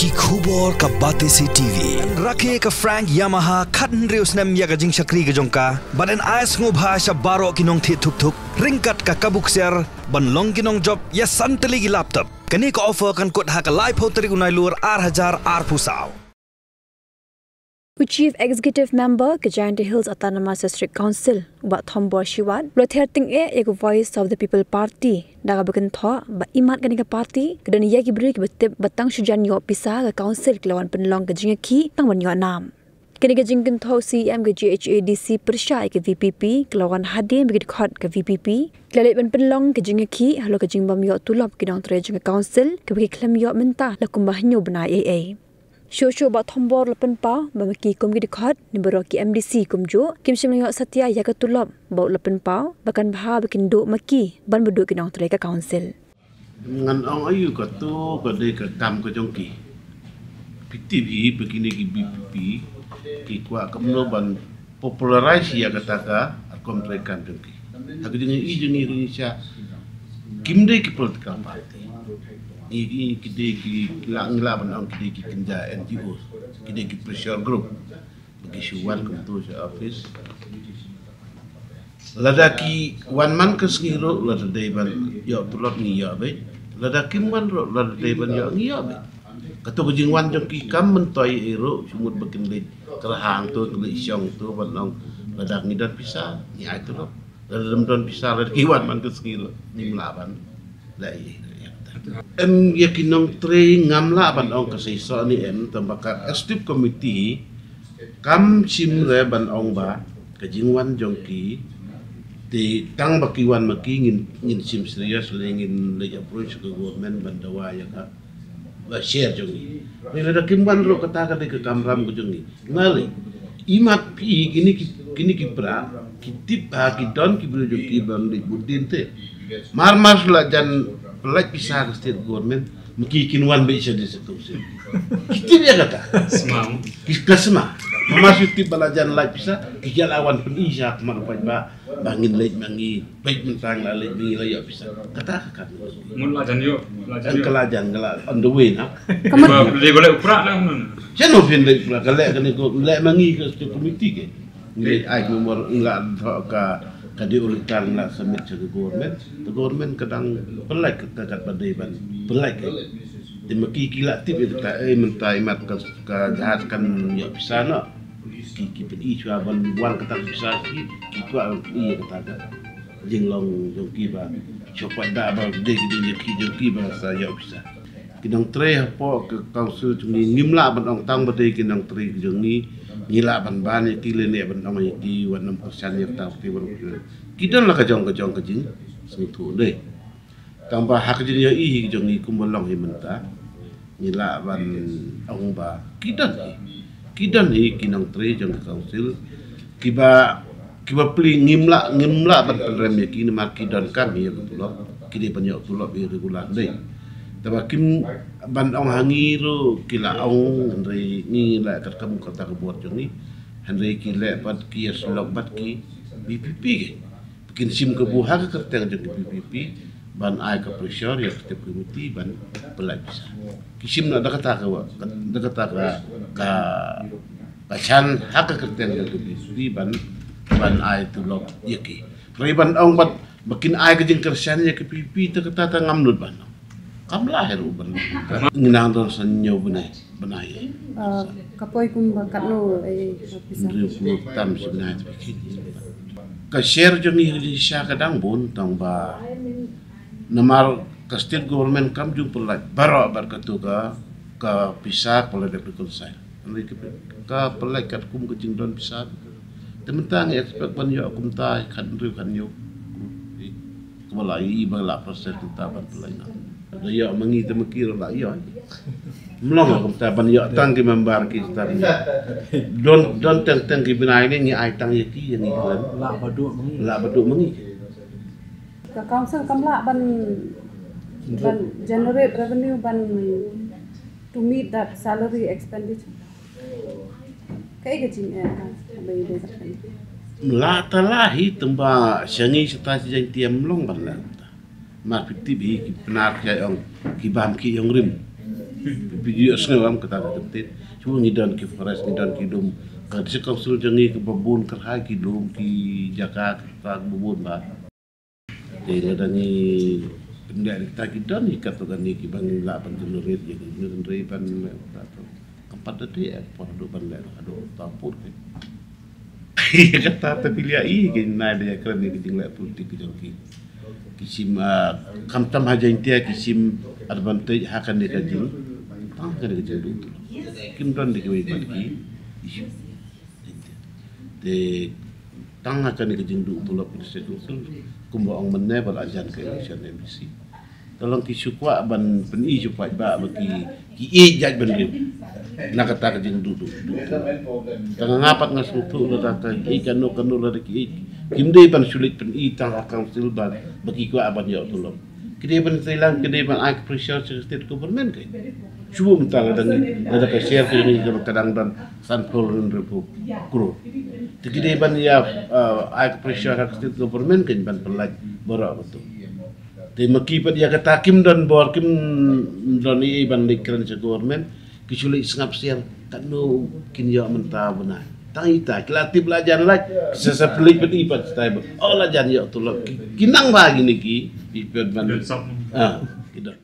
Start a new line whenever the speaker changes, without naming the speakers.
ki khubor ka Batesi TV rakhe ka Frank Yamaha khatn reus nam ya ka jing shakri ka jongka baden ais ngo bhasha baro kinong thi thuk thuk ringkat ka kabuk ser ban long kinong job ya santali gi laptop kani ka offer kan kot ha ka live hotari unai lur 8000 ar pusau.
Chief Executive Member ke Giant Hills Autonomous District Council Ubat Thombor Shiwat Lother ting e Voice of the People Party daga bakan tho ba imat kani ka party kedan ya ki beri ke batang sujan yo pisa ke council kelawan penlong ke jinga ki tang wan yo nam kini ke jingkin tho CM ke GHADC persya ke VPP kelawan hadim bagi khot ke VPP kelale ban penlong ke jinga ki halo ke jingbam yo tulop kidang tre jinga council ke bagi klem yo mentah lakumbah nyu bena AA Shosho bat Thombor lepen pa bamaki kum gi dikhot ni baroki MDC kumjo kim shimyo satya ya ka tulop bau lepen pa bakan bha bakin do maki ban bedu kinong tre ka council
ngan ong ayu ka tu ka de ka kam ka jongki PTV begini ki BPP ki kwa kamno ban popularize ya kata ka kontre kan jongki aku dengan i jengi Indonesia kimde ki political party ini kita ngela banang kita kerja NGO kita pressure group bagi syuwan ketua office ladaki one man kesngiro ladai ban yo tulot ni yo be ladaki man ro ladai ban yo ngi yo be ketua jingwan jongki kam mentoi ero sumut bakin le kerahang tu le isyong tu banang ladak ni dan pisah ni ai tu lo ladam don pisah ladaki one man kesngiro ni melaban lai yakinong tre ngamla ban ong kasi so ni tambaka executive committee kam simre ban ong ba kajingwan jongki di tang bakiwan maki ngin sim serius ngin le approach ke government ban dawa ya ka ba share jongi ni ada kimban ro kata ka ke kamram ko jongi ngali imat pi gini ki pra kitip ha ki don ki bro jongki ban di budin te mar la jan pelak pisah ke state government mungkin kinwan bisa disekusi. Kita dia kata semang kita semang memasuki balajan lagi pisah kita lawan penisah kemana ba bangin lagi mangi baik mentang lagi mangi lagi pisah kata kan
mun lajan yo
kelajan on the way nak
kamu dia boleh uprak lah mun
saya no fin lagi uprak kalau kan ikut lagi mangi ke komiti ke nilai ai nomor enggak ka kadi ulitan nak submit ke government kadang pelak kat badai ban pelak di maki kila tip itu tak mentai mat ke jahatkan ya bisa nak ki pedi chua ban wan kata bisa ki kwa iya kata jinglong jongki ba chopat da ba de ki jongki ba sa ya bisa kidang tre po ke council jungni ngimla ban ong tang badai kidang tre jungni ngila ban ban ki le ne ban ong ki 1% ya ta ti ban kidan la kajong kajing sentu deh tambah hak jadi i jong ni kumbolong hi menta ngila ban ong ba kidan ni kinang tre jong council kiba pli ngimla ban rem ya kini markidan kami ya betul kini banyak tulok irregular deh tapi kim ban ong hangiro kila ong henry ni la kat kamu kota kebuat jong ni henry kila bat ki slok bat ki BPP ke bikin sim kebuha ke kerteng jong BPP ban ai ke pressure ya ketep komiti ban pelai bisa kisim na kata ka bacan hak ke kerteng jong BPP ban ai tu lok yaki riban ong bat bikin ai ke jeng kersan ya ke BPP te kata ngamnut ban kam lahir uban nginang don sanyo benai
kapoy kum bakat no bisa
tam sebenarnya bikin ka share jong Indonesia kadang bun tang ba namar ka state government kam jung pelak baro bar ka pisah pola depikul sai ani ka pelak kat kum ke jing don pisah tementang expect ban yo kum ta kan ru kan yo kebalai bala proses kita ban pelai na ya mangi te makir la ya mlong kum ta ban yo tang ki membar ki star don tang ki binai ni ai tang ye ki ni la baduk mangi
ka council kamla ban generate revenue ban to meet that salary expenditure kai gajin bai dei
la talahi temba syangi stasi jang tiam long ban la ma fikti bi ki penar kaya ong ki bam ki yong rim Video senam kata ketit. Cuma ngidan ki forest ngidan ki dum. Kad si kausul jangi ke babun kerhai ki dum ki Jakarta tak babun ba. Jadi ngadani pendak kita kidan ikat tu kan ni ki bang la pan jenurit jadi jenurit pan tempat tadi apa duk pan la ado tapur ke. Kata tapi lihat ke na dia keren ni jing la politik ki kisim kamtam haja intia kisim advantage hakan dia kajing tang kan dia jadi tu kim dan dia koi bagi isu de tang akan dia kajing du tu la politik tu kumba ang menne bal ajan ke election MBC tolong kisu kwa ban peni supaya ba bagi ki jaj ban dia nak kata kajing du tang ngapat ngasutu la ta ikan no kanu la ki kimde ban sulit pen tang akan silban bagi ku aban ya tolong kede ban Thailand kede ban ai pressure state government ke cuba mentang ada ke share ke ni kadang dan sanpol repu kuro kede ban ya ai pressure state government ke ban pelaj bora betul te maki pa dia kata kim dan bor kim dan ni ban dikran government kisulit sengap share tak no kin ya mentah benar Tangita, kelatih belajar lagi. Sesa pelik beribat style. Oh belajar ya tu lah. Kinang bagi ni ki. Ibat bandar. Ah, kita.